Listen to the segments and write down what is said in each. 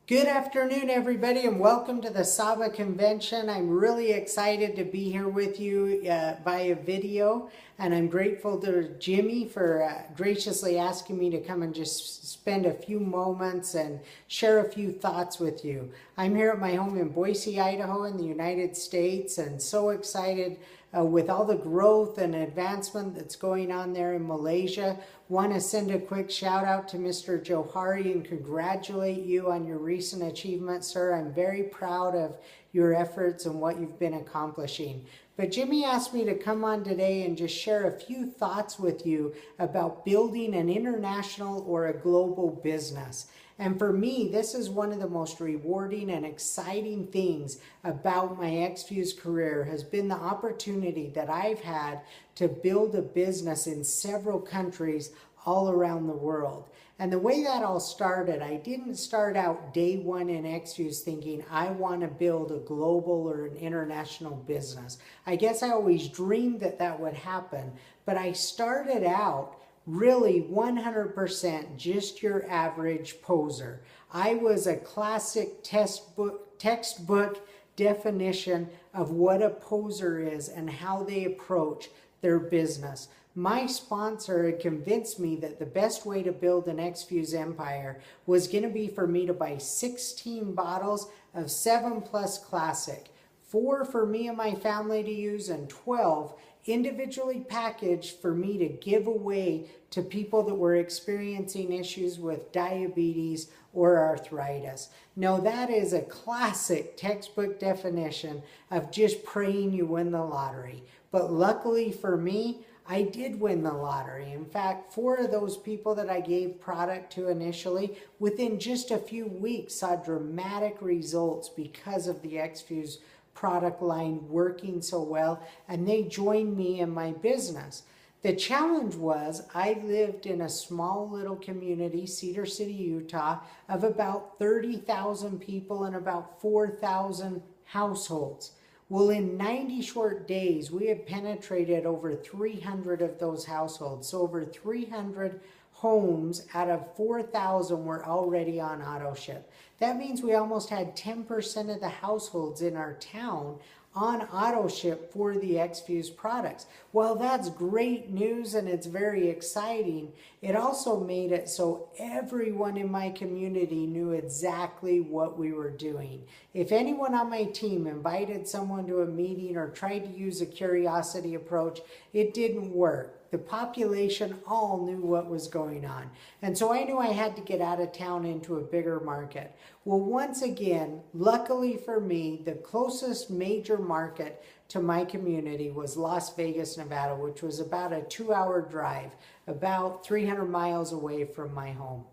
Good afternoon, everybody, and welcome to the Sabah Convention. I'm really excited to be here with you via video, and I'm grateful to Jimmy for graciously asking me to come and just spend a few moments and share a few thoughts with you. I'm here at my home in Boise, Idaho in the United States, and so excited with all the growth and advancement that's going on there in Malaysia. Want to send a quick shout out to Mr. Johari and congratulate you on your recent achievement, sir. I'm very proud of your efforts and what you've been accomplishing. But Jimmy asked me to come on today and just share a few thoughts with you about building an international or a global business. And for me, this is one of the most rewarding and exciting things about my X-Fuse career has been the opportunity that I've had to build a business in several countries all around the world. And the way that all started, I didn't start out day one in X-Fuse thinking I want to build a global or an international business. I guess I always dreamed that that would happen, but I started out really 100% just your average poser. I was a classic textbook definition of what a poser is and how they approach their business. My sponsor had convinced me that the best way to build an X-Fuse empire was going to be for me to buy 16 bottles of 7 Plus Classic, 4 for me and my family to use, and 12 individually packaged for me to give away to people that were experiencing issues with diabetes or arthritis. Now that is a classic textbook definition of just praying you win the lottery. But luckily for me, I did win the lottery. In fact, 4 of those people that I gave product to initially, within just a few weeks, saw dramatic results because of the X-Fuse product line working so well, and they joined me in my business. The challenge was I lived in a small little community, Cedar City, Utah, of about 30,000 people and about 4,000 households. Well, in 90 short days, we had penetrated over 300 of those households. So over 300 homes out of 4,000 were already on auto ship. That means we almost had 10% of the households in our town on auto ship for the X-Fuse products. Well, that's great news and it's very exciting. It also made it so everyone in my community knew exactly what we were doing. If anyone on my team invited someone to a meeting or tried to use a curiosity approach, it didn't work. The population all knew what was going on. And so I knew I had to get out of town into a bigger market. Well, once again, luckily for me, the closest major market to my community was Las Vegas, Nevada, which was about a 2-hour drive, about 300 miles away from my home.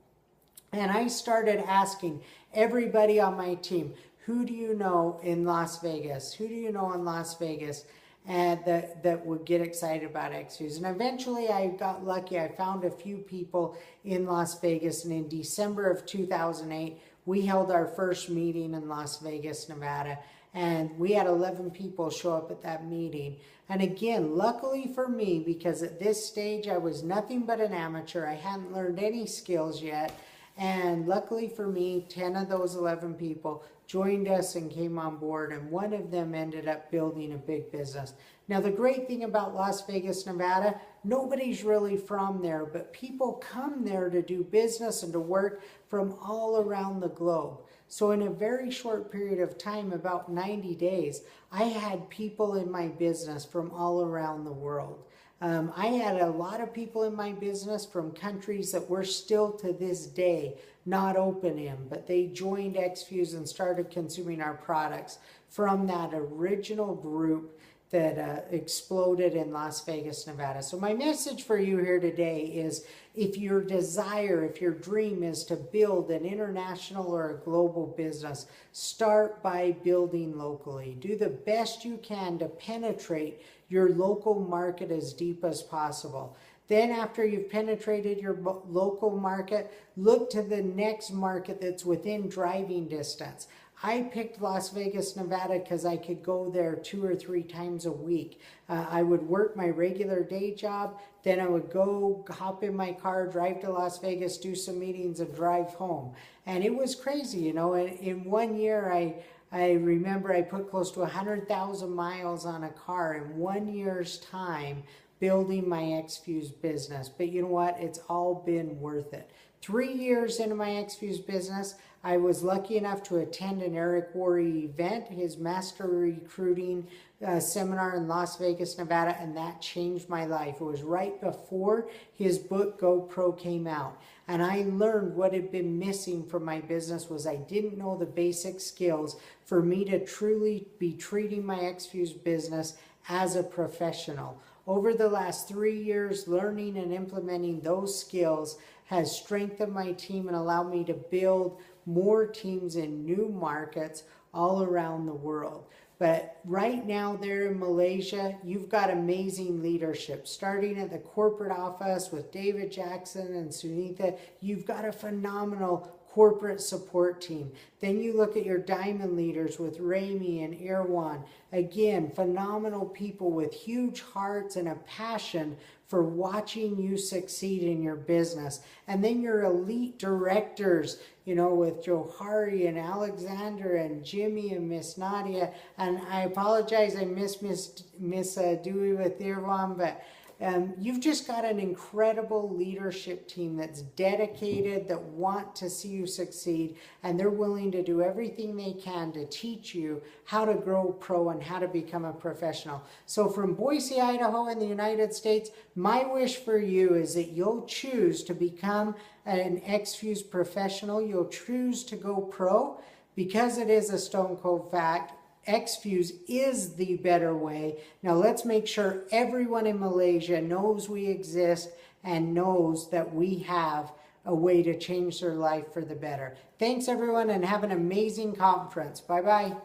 And I started asking everybody on my team, who do you know in Las Vegas? Who do you know in Las Vegas? And that would get excited about X-Fuse. And eventually I got lucky. I found a few people in Las Vegas, and in December of 2008, we held our first meeting in Las Vegas, Nevada, and we had 11 people show up at that meeting. And again, luckily for me, because at this stage I was nothing but an amateur, I hadn't learned any skills yet, and luckily for me, 10 of those 11 people joined us and came on board, and one of them ended up building a big business. Now, the great thing about Las Vegas, Nevada, nobody's really from there, but people come there to do business and to work from all around the globe. So in a very short period of time, about 90 days, I had people in my business from all around the world. I had a lot of people in my business from countries that we're still to this day not open in, but they joined X-Fuse and started consuming our products from that original group that exploded in Las Vegas, Nevada. So my message for you here today is if your desire, if your dream is to build an international or a global business, start by building locally. Do the best you can to penetrate your local market as deep as possible. Then after you've penetrated your local market, look to the next market that's within driving distance. I picked Las Vegas, Nevada because I could go there 2 or 3 times a week. I would work my regular day job, then I would go hop in my car, drive to Las Vegas, do some meetings, and drive home. And it was crazy, you know. In 1 year, I remember I put close to 100,000 miles on a car in 1 year's time building my X-Fuse business. But you know what? It's all been worth it. 3 years into my X-Fuse business, I was lucky enough to attend an Eric Worre event, his master recruiting seminar in Las Vegas, Nevada, and that changed my life. It was right before his book Go Pro came out. And I learned what had been missing from my business was I didn't know the basic skills for me to truly be treating my X-Fuse business as a professional. Over the last 3 years, learning and implementing those skills has strengthened my team and allowed me to build more teams in new markets all around the world. But right now there in Malaysia, you've got amazing leadership. Starting at the corporate office with David Jackson and Sunitha, you've got a phenomenal corporate support team. Then you look at your diamond leaders with Rami and Irwan. Again, phenomenal people with huge hearts and a passion for watching you succeed in your business. And then your elite directors, you know, with Johari and Alexander and Jimmy and Miss Nadia. And I apologize, I missed Miss Dewey with Irwan, but you've just got an incredible leadership team that's dedicated, that want to see you succeed, and they're willing to do everything they can to teach you how to grow pro and how to become a professional. So from Boise, Idaho in the United States, my wish for you is that you'll choose to become an X-Fuse professional. You'll choose to go pro because it is a stone cold fact. X-Fuse is the better way. Now let's make sure everyone in Malaysia knows we exist and knows that we have a way to change their life for the better. Thanks everyone, and have an amazing conference. Bye-bye.